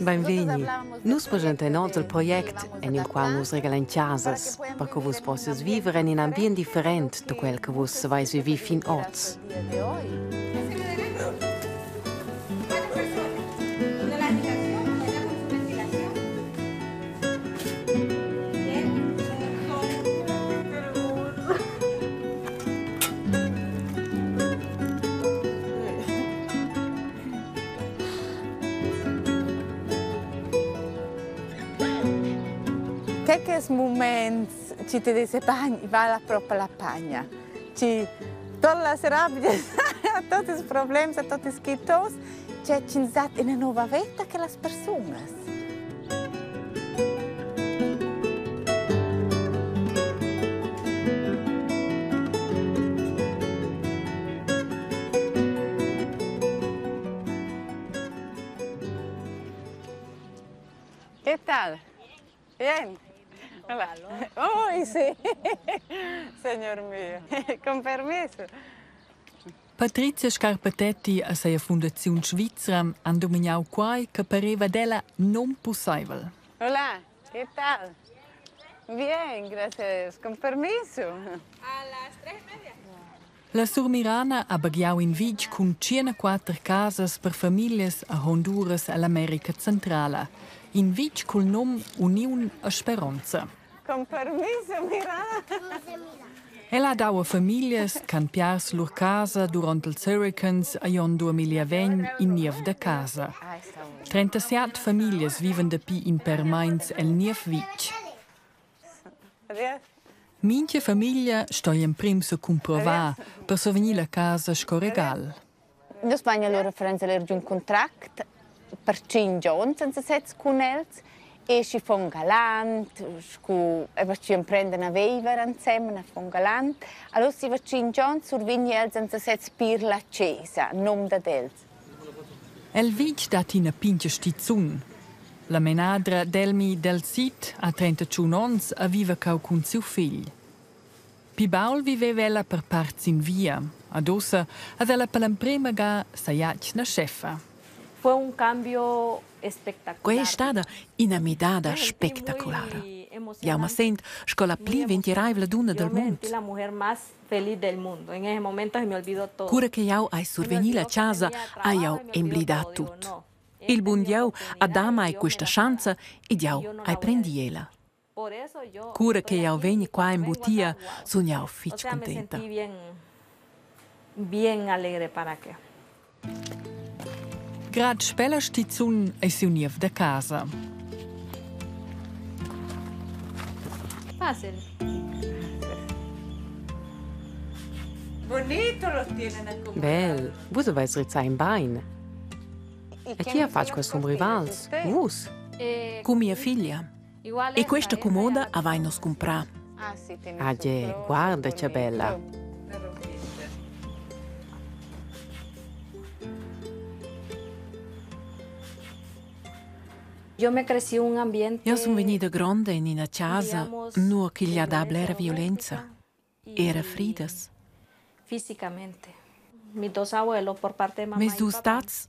Benveni. Nus presentamos il progetto nel quale nus regalem casas, perché vos possiate vivere in un ambiente differente da quel che vos vais vivi fin oggi. Quelques moments ci te dese val proprio la pagna. Ci tolle las rabbie, tutti i problemi, tutti i schitos, ci dat in una nuova vita che las personas. Che tal? Bien. Hola. Oh, sì. Signor mio. Con permesso. Patrizia Scarpatetti a sua Fondazione Svizzera ha dominato quai che pareva della non possibile. Hola, che tal? Bien, gracias. Con permesso. A las 3:30. La Surmirana ha bagliato in Vig con 104 casas per famiglie a Honduras e l'America Centrale. In Vig col nome Unione a Speranza. Con permesso, Mirana. Ella ha dato a famiglie che hanno perso loro casa durante il Hurricanes a 2020 in nieve da casa. 37 famiglie vivono da più in permanenza e nieve Vig. Minche famiglia sta in primo a comprovare per sovenire la casa scorregal. In Spagna loro faranno un contratto per 5 giorni senza sette con els e si fanno galant, ci prendono a vivere insieme, fanno galant. Allora si va 5 giorni survegni els senza sette per la chiesa, nome da els. El Vig dat in a pinche stizzun. La menadra Delmi del Cid a 31 anni a vive con suo figlio. Pibaul viveva ella per parts in via, ad ossa ad ella per la prima ga saiac na chefa. Fue un cambio espectacular. Quella è stata una midada spettacolare. Io mi sento che la più ventiraiva donna del mondo. La mujer más feliz del mundo. En ese momento se me olvidó todo. Cura che io hai survenito a casa, io emblidato tutto. Il buon Dio ha dato questa chance e io hai prendiela. Cura che io vengo qua in bottiglia, sono io fitch contenta. Bien alegre para que. Grad spella stizzun e si univ da casa. Fácil. Bonito lo tienen a Bel, vos vais rizza in bain. E chi ha fatto questo rivals? Vos? Con mia figlia. E questa comoda avevano comprato. Ah, guarda che bella. Yo me crecí un ambiente. Io sono venuta grande in una casa, non che gli era violenza. Era fridas. Físicamente. Mis dos abuelos por parte de mamá Mis y due papá stats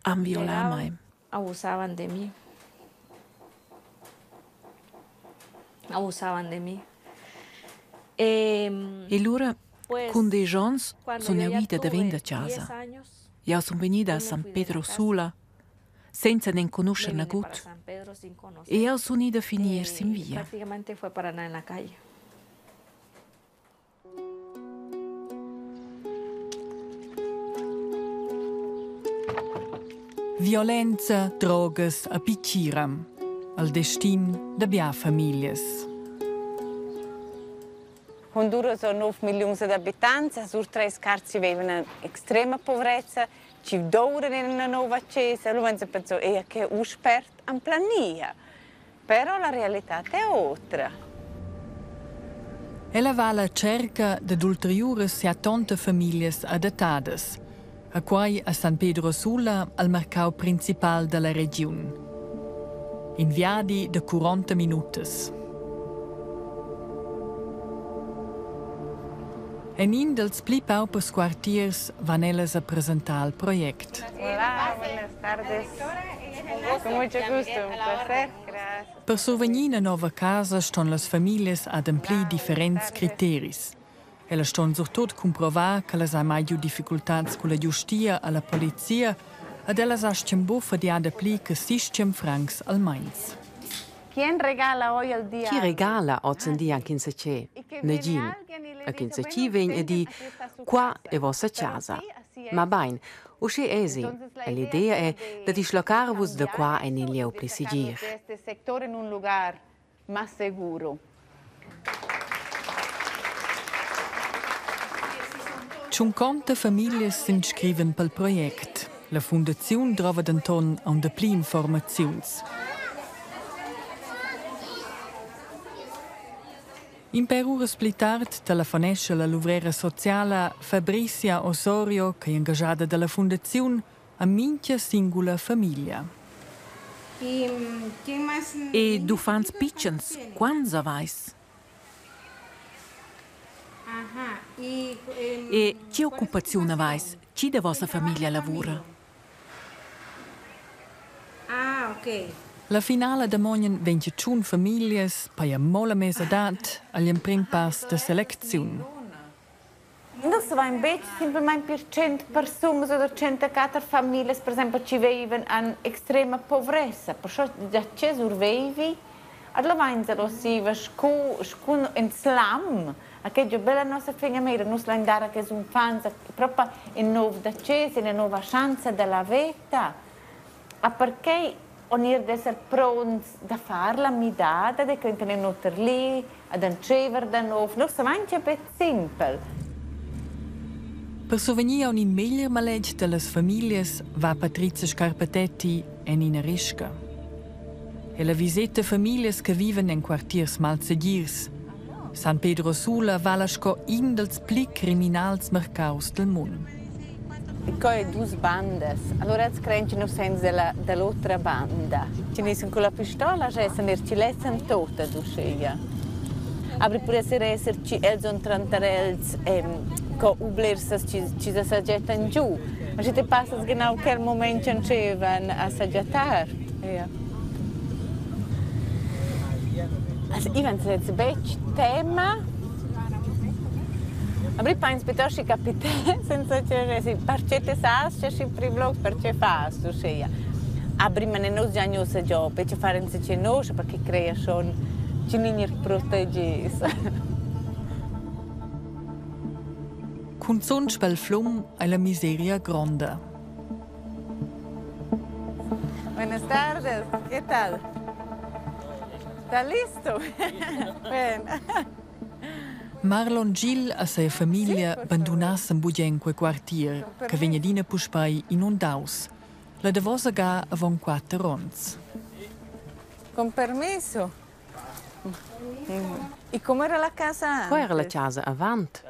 han violato me. abusaban de mí. Abusaban de mí. E loro, Pues, con dei giorni, cuando sono yo ya venuta da tuve venda 10 casa. años, Io sono venuta a yo me San fui de Pedro la casa. sola, senza ne me conoscere vine gut. para San Pedro sin conocer. E io sono venuta a finirsi in via. Prácticamente fue para nada en la calle. Violenza, drogas a picciram. Al destin da bia famiglies. Honduras ha 9 milioni di abitanti, su 3 scarsi vivono in estrema pobrezza, ci dormono in una nuova chiesa, allora si pensa che è un esperto in plania. Però la realtà è altra. Ella va alla cerca de ulteriores 70 famiglies adattades, a quai a San Pedro Sula al mercato principal della regione. In viadi de 40 minutos. En in dels pli paupers quartiers van elles a presentar il project. Hola, buenas tardes. Con mucho gusto, un placer. Gracias. Per survenir in nova casa ston las famiglie ad ampli differents criteris. Ella ston surtot comprovar che las ha mai giù difficultats con la giustia e la polizia ed ellas ascem buffa di ad appli che 600 francs al mains. Chi regala oggi al dia? Chi regala oggi un dia anche in Sace? Negin. A chi in Sace vegn e di qua è vostra casa. Ma bain, usci esi. E l'idea è da dislocarvus da qua e in lieu plisigir. Questo settore in un lugar más seguro. 50 famiglie si iscriven pel project. La fondazione trova denton an de pli informaziuns. In per ures pli tard telefonesce la luvrera sociala Fabricia Osorio, che è ingaggiata dalla fondazione, a minchia singula famiglia. E du fans pitchens, quanza vais? E che occupazione vais? Chi de vostra famiglia lavora? Ok. La finale de mognen 21 famiglie, per a mola mesa dat, agli prim pass de selezione. Non si va in bec semplicemente per 100 persone o 104 famiglie, per esempio, ci vivono in estrema pobrezza. Perciò già c'è survivi, allora vanno si va in slam. Aquella bella nostra figlia mera, non si andare che sono fans, proprio in nuova d'acceso, in nuova chance della vita. Ma perché ogni deve essere pronti a fare la midata, di che non lì, ad ricevere da nuovo. Non si mangia per semplice. Per sovenir a un meglio malegg delle famiglie va Patrizia Scarpetetti en in Risca. E la visita famiglie che vivono in quartiers malsegirs. San Pedro Sula valasco in dels pli criminals mercaus del mondo. E poi due bande. Allora credono senza dell'altra banda. Ci sono con la pistola, ci lesson tutte, dusceia. Apri pure esserci elson trantarels co ublersas ci s'aggettano giù. Ma ci te passa genau quel momento in cui vanno a s'aggettar. Also, ich wenn jetzt becch tema. Aber ich penso che si capite senza che parcete sas, c'è sempre blog per che fas, tu sia. Abri me non già non sa già, per fare in se no, perché crea son ci ninir protegis. Con son spel flum è la miseria grande. Buenas tardes, ¿qué tal? ¿Está listo? Bene. Marlon Gil e sua famiglia abbandonassen bugen quel quartier, che vegnadina puspai inundaus. La devosa ga avon 4 ans. Con permesso. E come era la casa? Qua era la casa avanti.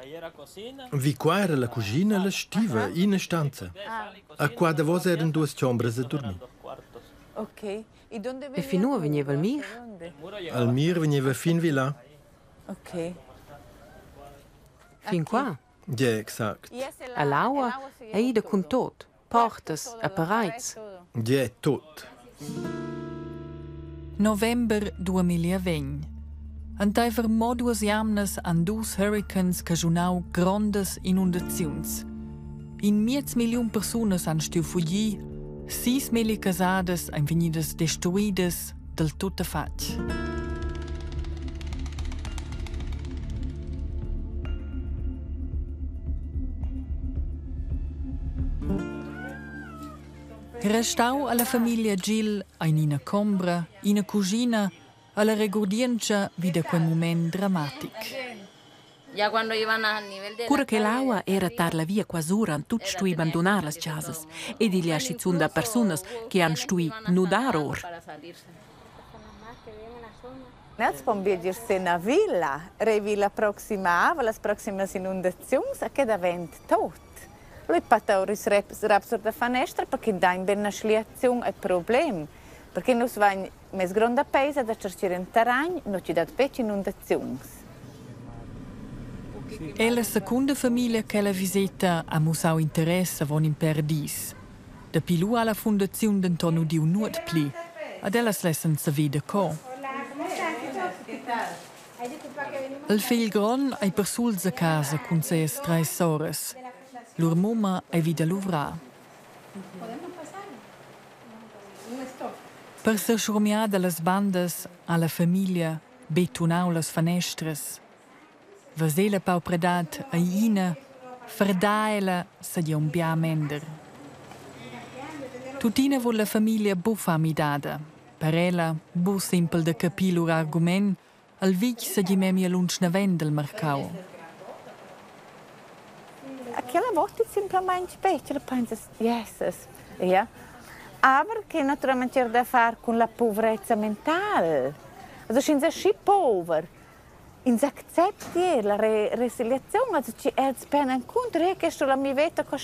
Vi qua era la cucina e la stiva, in una stanza. A qua da vos erano 2 camere a dormire. Ok. E finora veniva il mir? Al mir veniva fin vi là. Ok. Fin qua? Ja, exakt. A l'aua e ida con tot. Portas, appareits. Ja, tot. November 2020. Antai fermò 2 jamnas an 2 hurricanes che giunau grandes inundaziuns. In 500.000 personas han stiu fuggi, 6.000 casades han venidas destruidas del tutta fatg. Restau alla famiglia Gil in una combra, in una cucina, alla regordienza vide quel moment drammatico. Cura che l'aua era tar la via quasura an tut stui abandonar las casas e di lasci da personas che han stui nudar or. Nels pombiegirsi una villa, revi la prossima ava, las proximas inundazioni, che da vent tot. Lui patauris rapsur da finestra perché dà in ben una sliazione è problem. Perché non si va in mes grande paese da cercare in terreno, non ci dà pece inundazioni. E la seconda famiglia che la visita ha musau interesse von in perdis. Da più alla fondazione d'Antonio di un nuot pli, ad ellas lessen sa vede co. Il figlio gran è per sul a casa con ses 3 sorelle. Lur mamma è vida l'uvra. Per se schurmiada las bandas alla famiglia betonau las fenestras. Vasela pau predat a ina, ferdaela sa di un bia mender. Tutina vuol la famiglia buffa amidada. Per ella, bu simpel de capir lur argument, al vic sa di memia lunch na vendel mercau. Aquela volta simplesmente specie, pensas, yes, ja. Aber che naturalmente c'è da fare con la poverezza mentale. Also sind sie pover. In accepti la resiliazione, also ci è ben incontro che sto la mia vita con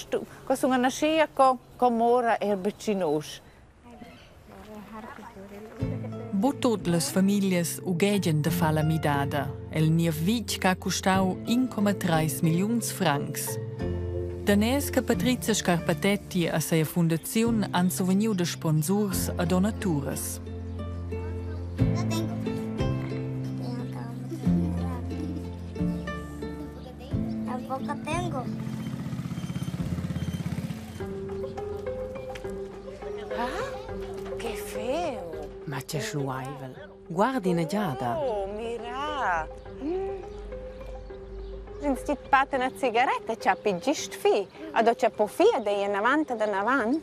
una scia con ora e becinos. Bottot las famiglie ugegen de fa la midada. El niev vic ca costau 1,3 milions francs. Danès che Patrizia Scarpatetti a sua fondazione han soveniu de sponsors a donatures. Tampoco tengo. Ah, che feo! Ma c'è schnuaivel. Guardi na giada. Oh, mira! Sind die patte una sigaretta, c'ha pigist fi, ado c'ha po fia de in avanti da navant.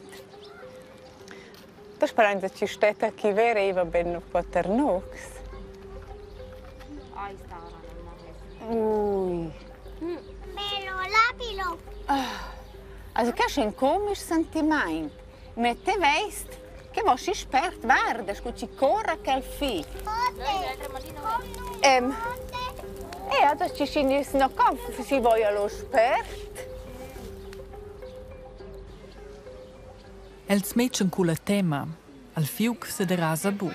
Tu speranza ci stetta chi vera iva ben poternux. Ahí está ahora, Ui. Pero lápilo. Also che è un komisch sentimento. Ma te veist che vos si spert verde, scuci corra che al fi. E adesso ci si no come si voglia lo spert. Els metchen cu la tema, al fiuc se de rasa bu.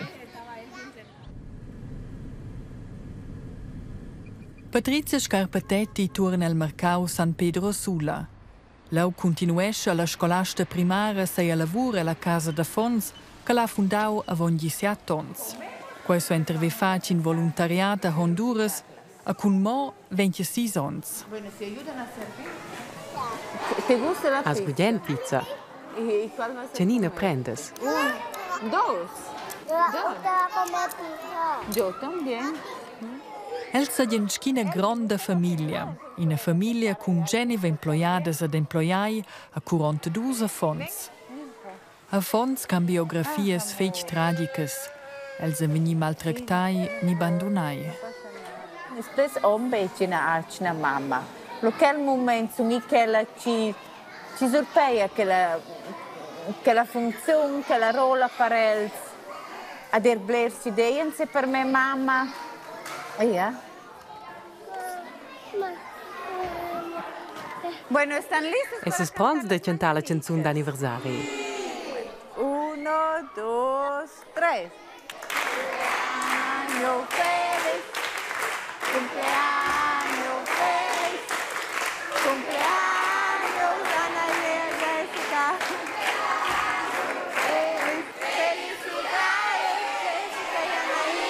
Patrizia Scarpatetti torna al mercau San Pedro Sula. Lau continuesce alla scolasta primaria sei a lavoro alla casa da Fons che l'ha fundau a 27 tons. Questo interve faci in volontariato a Honduras a con mo 26 ons. Ti gusta la As gudien pizza. Cenina prendes. Dos. Gusta comer pizza. Yo también. Els ha schina grande famiglia, una famiglia con genive employades ed employai a 42 fons. A fons can biografies feit tragicas, els a veni maltractai ni abandonai. Spes ombeci na alcina mamma. Lo quel momento mi che la ci sorpeia che la funzione, che la rola per els ad erblersi deiense per me mamma. Ja. Bueno, están listos. Es is prons de cantar la canzone d'anniversario. 1, 2, 3. Cumpleaños feliz. Cumpleaños feliz. Cumpleaños Ana y Jessica. Felicidades, Jessica y Anaí.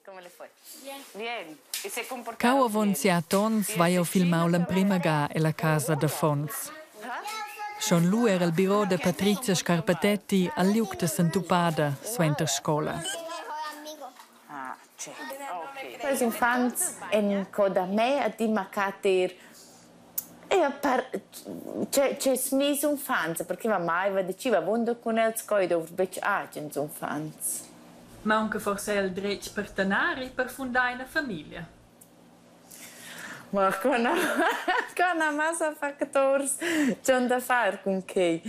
¿Cómo le fue? Bien. ¿Y se comportaron Cau bien? avon sia tons vai au filmau l'emprima ga e la casa de Fons. Schon lu era il biro de Patrizia Scarpatetti al liuc de Santupada, suenter scola. Ah, c'è. Ok. Os infants en coda me a di macater c'è smis infants, perché ma mai va diceva vondo con els coi dov bec agens infants. Ma anche forse il dretg per tenari per fundare una famiglia. Ma con una massa factors c'è da fare con che.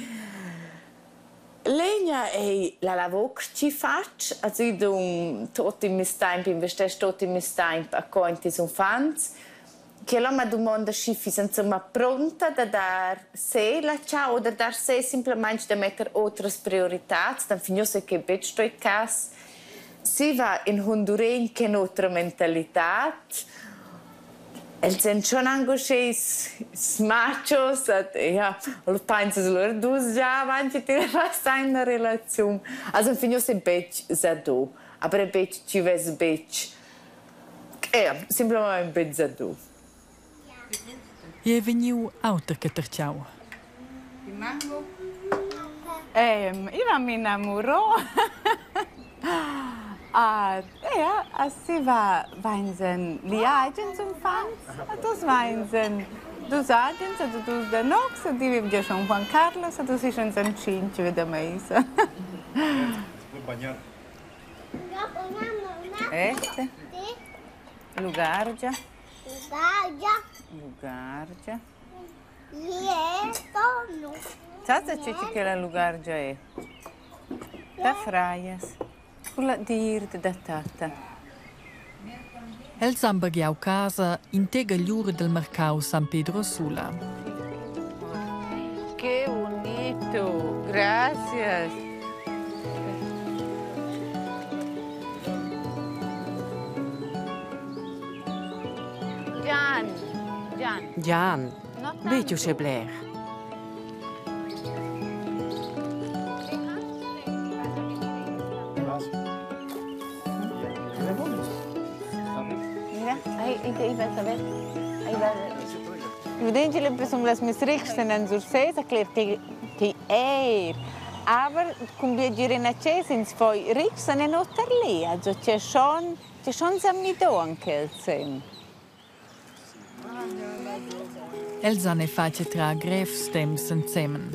Legna è la lavoro che ci faccio, also io tutto il mio tempo, investisco tutto il mio tempo a conti infants, che la mia domanda schiffi insomma pronta da dar se la ciao o da dar se semplicemente da mettere altre priorità, dan finisce che bet sto in casa. si va in Honduren che un'altra mentalità. El sind schon angosches machos, ja, lo penso loro due già avanti ti fa una relazione. Also in fine se bec zado, aber bec ci ves bec. Semplicemente bec zado. E è venuto auto che terciao. Io mi innamorò. Si va in Liagens und Fans, das Weinsen. Du Agens, du der Nox, die vive già schon Juan Carlos, du sei schon in Cinci da Meisa. Este? Lugargia. Sai che la Lugargia è? Da Fraias. Quella di Irde da Tata. El s'ambaghiau casa in tega gliura del mercau San Pedro Sula. Che bonito! Gracias! Gian, vedi c'è Blair. Evidente que as minhas ricas têm surpresa, claro que é. Aber com viaggiare na Cesins foi ricos e não ter lì, also c'è schon samnido anche il sem. Els hanno fatto tra grefs temps insieme.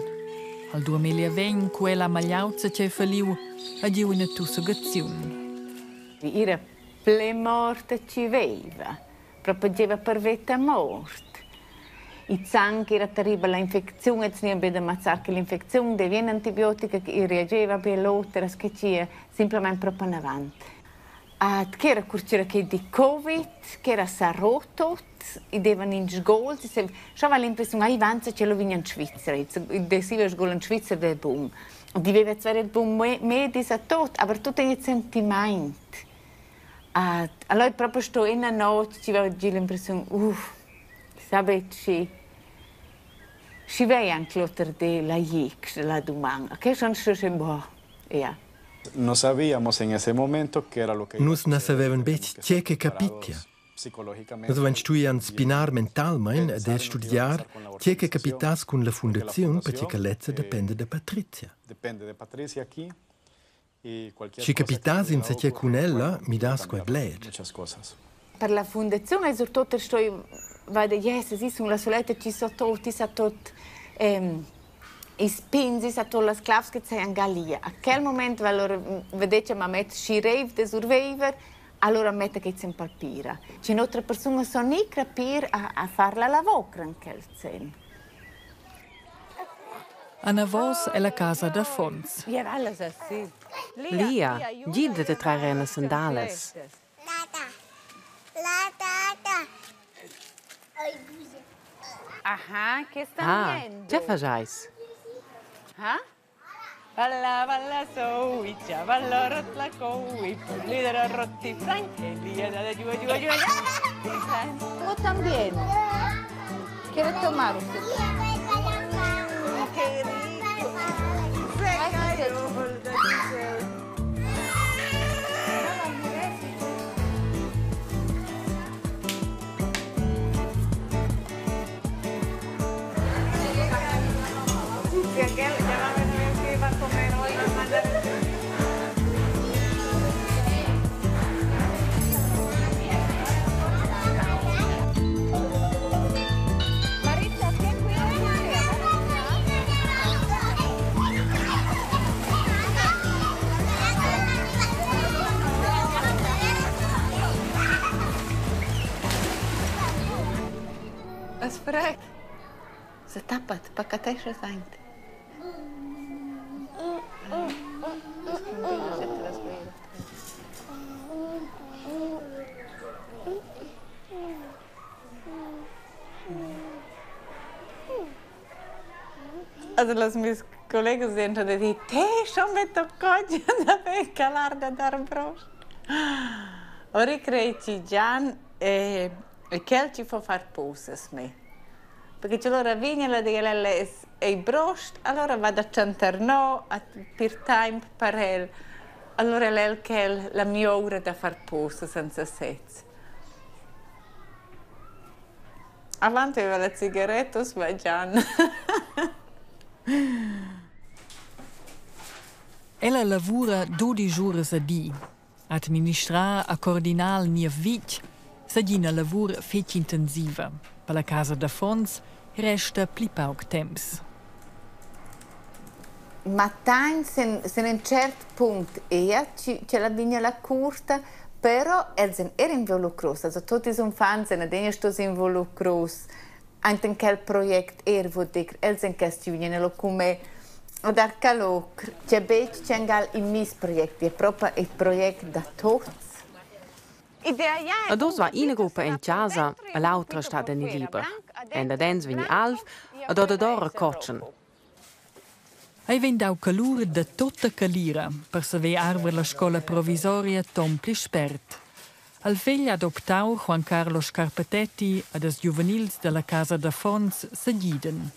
Al 2020 quella magliauza c'è faliu a di una tussugazione. Era ple morte ci veva, propageva per vita morte. Il sangue era terribile, l'infezione, e non abbiamo ammazzare che l'infezione diviene antibiotica che reageva per l'altra, che ci semplicemente proprio in avanti. Che era curcira che di Covid, che era sarroto, e devono in scuola, c'aveva l'impressione che avanti ce lo vinha in Svizzera, e desiva scuola in Svizzera del boom. Doveva essere il boom medico a tutto, ma tutto è sentimento. Allora proprio sto in una notte, ci aveva l'impressione, sapete, si vede anche l'altro della X, la domanda, che sono state boh, ja. No sabíamos en ese momento que era lo que... Nus non sapevamo bene c'è che capitia. Noi dovevamo studiare spinar mentalmente ed studiare c'è che capitas con la fondazione perché che lezza dipende da Patrizia. Depende da Patrizia qui. Se capitas in c'è con ella, mi das quei bled. Per la fondazione, soprattutto, vado yes, sì, la soletta ci sono tutti, i spinzi, tutte le sclaves che c'è in Gallia. A quel momento, allora, vedete, ma mette si rave de survivor, allora mette che c'è in palpira. C'è un'altra persona che non capire a fare la lavoro in quel sen. A Navos è la casa da Fons. Lia, gide de trarre le sandales. Aha, che sta venendo? Già facais. Balla, balla, soicia, balla, rotla, coi, lidera, rotti, franche, lia, da giù, giù, giù, giù. Tú también. ¿Quieres tomar usted? Qué rico. Sprek. Se tapat, pa kaj še zajte. Also los mis colegas dentro de ti, te schon me tocó ya da calar da dar brost. Ora credo che Gian e che ci fa fare pause me. Perché c'è l'ora vigna la di lei e i brost, allora vado a cantare per tempo per lei. Allora lei che la mia ora da fare pause senza senso. Avanti aveva la sigaretta, ma Gian. Ella lavora 12 ore a dì. Administrar a coordinare il mio vita è una lavoro fetch intensiva. Per la casa da Fons resta più poco tempo. Ma se a un certo punto c'è la vigna la curta, però sono involucrati. Also, tutti sono fan, sono involucrati. Anche in quel progetto sono questioni come o dar calor, c'è in mis progetti, è proprio il progetto da tutti. A dos va una gruppa in casa e l'altra sta in liber. E da dens vini alf e da d'ora coccian. Hai vendau calur da tutta calira per saver arver la scuola provvisoria Tom Plispert. Al figlio adoptau Juan Carlos Scarpetetti e des juvenils della casa da Fons se guiden.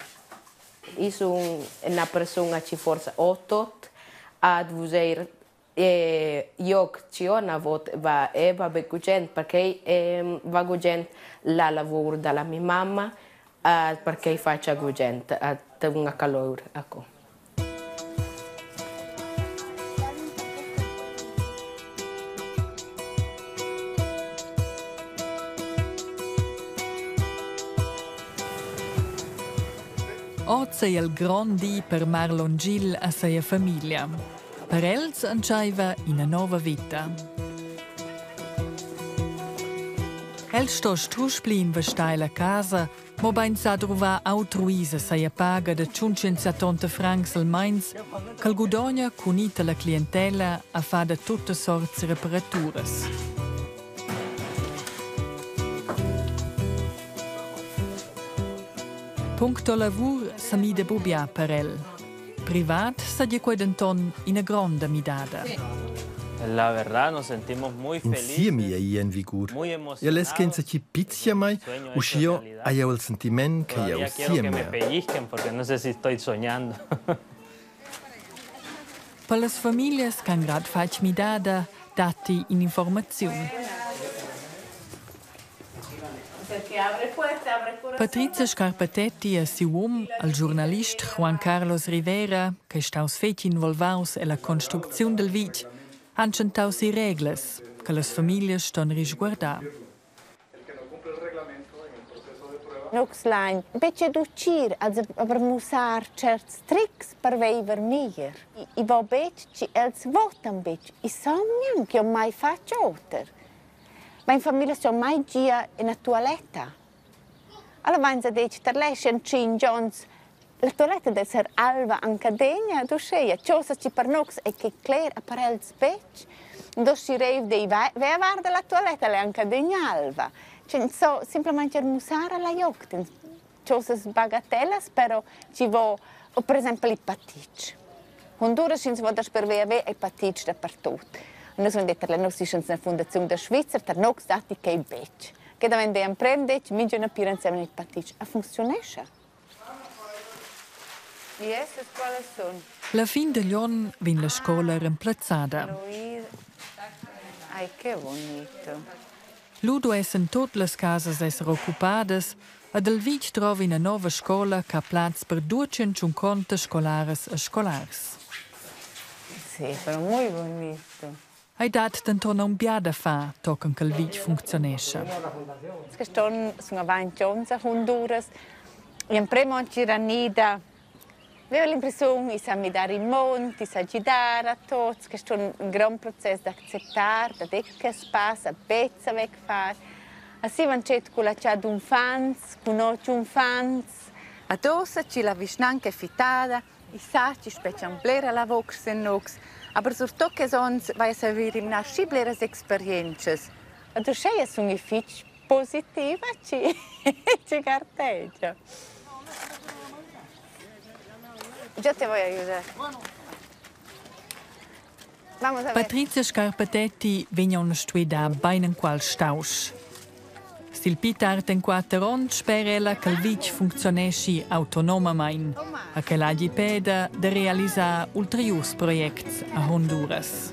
Io sono una persona che forse 8 ad usare io ci ho una volta va becugent perché va gugent la lavoro dalla mia mamma perché faccio gugent a una calore ecco. Oggi è il grandi per Marlon Gil e sua famiglia. Per els anciaiva una nuova vita. El sto struspli investai la casa, ma ben sa trova altruisa sua paga de 570 francs al mens, che guadagna cunita la clientela a fa de tutte sorti reparaturas. Punto lavur sa mi de bubia per el. Privat sa di quei denton una grande midada. La verdad nos sentimos muy felices. Insieme a Ian Vigur. E les che ci pizia mai, uscio a io il sentimento che io quiero que me sieme. pellizquen porque no sé si estoy soñando. Per le famiglie che han grad fac midada, dati in informazione. Patrizia Scarpetetti e suo uomo, il giornalista Juan Carlos Rivera, che è stato fetch involvato nella costruzione del vit, hanno centato le regole che le famiglie stanno risguardando. Noxline, invece di uscire a usare certi tricks per vivere meglio. I bambini els votano invece, i sognano che non mai faccio altro. Ma in famiglia sono mai gia in una toiletta. Allora vanno a dire che lei è un cingions, la toiletta deve essere alva anche degna, tu sai, ciò che per noi è che Claire appare il specchio, non si reve di vai a vedere la toiletta, lei è anche degna alva. Cioè, so, semplicemente usare la yogurt, ciò che bagatella, però ci va, o per esempio l'epatite. Honduras ci va da spervere l'epatite dappertutto. Noi siamo detto che noi siamo una fondazione da Svizzera, che noi siamo dati che è beccio. Che davvero è un prende, mi già una pira insieme alle patite. A funziona? Yes, quali sono? La fin degli anni viene la scuola reemplazzata. Ai, che bonito. Ludo è in tutte le case essere occupate e del vic trovi una nuova scuola che ha platz per 250 scolares e scolars. Sì, però molto bonito. Hai dato tanto un biada fa, toccano che il vic funzionesce. Sono avanti a Honduras. In primo anno c'era nida. Avevo l'impressione che mi dare il monte, sa guidare a tutti, che è un gran processo di accettare, da che spazio, a pezza wegfare. Così vanno con la città d'un fans, conosce un fans. Addosso ci la vicina anche fitata, i sacci speciano blera la vox in nox. Aber sur tocche sons vai a avere una sciblere esperienze. E tu sei un efficio positivo ci carteggia. Già ti voglio aiutare. Patrizia Scarpatetti vegna una stuida bein in qual staus. Sil Pitar ten 4 anni spera ella che il vic funzionesci autonomamente e che l'agli peda de realizzare ulteriors projects a Honduras.